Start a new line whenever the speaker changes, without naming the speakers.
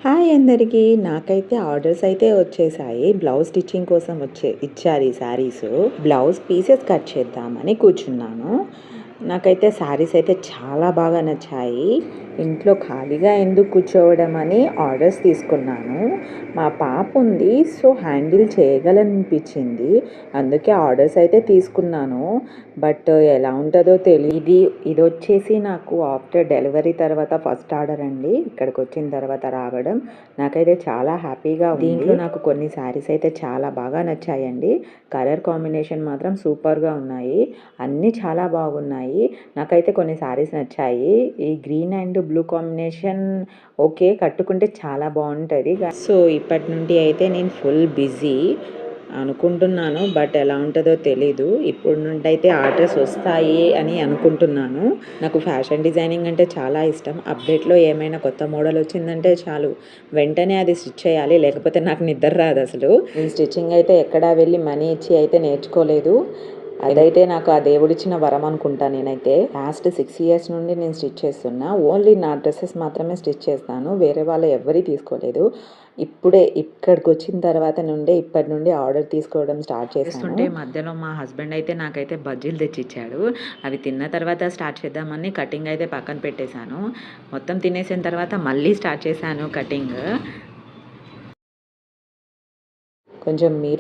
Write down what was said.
Hi అందరికీ. నాకైతే orders అయితే వచ్చేసాయి. బ్లౌజ్ స్టిచ్చింగ్ కోసం ఇచ్చారు ఈ శారీసు. బ్లౌజ్ పీసెస్ కట్ చేద్దామని కూర్చున్నాను. నాకైతే శారీస్ అయితే చాలా బాగా నచ్చాయి. ఇంట్లో ఖాళీగా ఎందుకు కూర్చోవడం అని ఆర్డర్స్ తీసుకున్నాను. మా పాప ఉంది, సో హ్యాండిల్ చేయగలనిపించింది. అందుకే ఆర్డర్స్ అయితే తీసుకున్నాను. బట్ ఎలా ఉంటుందో తెలియదు. ఇది వచ్చేసి నాకు ఆఫ్టర్ డెలివరీ తర్వాత ఫస్ట్ ఆర్డర్ అండి. ఇక్కడికి వచ్చిన తర్వాత రావడం నాకైతే చాలా హ్యాపీగా ఉంది. దీంట్లో నాకు కొన్ని శారీస్ అయితే చాలా బాగా నచ్చాయండి. కలర్ కాంబినేషన్ మాత్రం సూపర్గా ఉన్నాయి. అన్నీ చాలా బాగున్నాయి. నాకైతే కొన్ని శారీస్ నచ్చాయి. ఈ green and blue combination okay, కట్టుకుంటే చాలా బాగుంటుంది. సో ఇప్పటి నుండి అయితే నేను ఫుల్ బిజీ అనుకుంటున్నాను. బట్ ఎలా ఉంటుందో తెలీదు. ఇప్పుడు నుండి అయితే ఆర్డర్స్ వస్తాయి అని అనుకుంటున్నాను. నాకు ఫ్యాషన్ డిజైనింగ్ అంటే చాలా ఇష్టం. అప్డేట్లో ఏమైనా కొత్త మోడల్ వచ్చిందంటే చాలు, వెంటనే అది స్టిచ్ చేయాలి, లేకపోతే నాకు నిద్ర రాదు అసలు. నేను స్టిచ్చింగ్ అయితే ఎక్కడా వెళ్ళి మనీ ఇచ్చి అయితే నేర్చుకోలేదు. అదైతే నాకు ఆ దేవుడిచ్చిన వరం అనుకుంటా. నేనైతే లాస్ట్ 6 years నుండి నేను స్టిచ్ చేస్తున్నా. ఓన్లీ నా డ్రెస్సెస్ మాత్రమే స్టిచ్ చేస్తాను, వేరే వాళ్ళు ఎవరి తీసుకోలేదు. ఇప్పుడే ఇక్కడికి వచ్చిన తర్వాత ఇప్పటి నుండి ఆర్డర్ తీసుకోవడం స్టార్ట్ చేస్తుంటే మధ్యలో మా హస్బెండ్ అయితే నాకైతే బజ్జీలు తెచ్చిచ్చాడు. అవి తిన్న తర్వాత స్టార్ట్ చేద్దామని కటింగ్ అయితే పక్కన పెట్టేశాను. మొత్తం తినేసిన తర్వాత మళ్ళీ స్టార్ట్ చేశాను కటింగ్. కొంచెం మీరు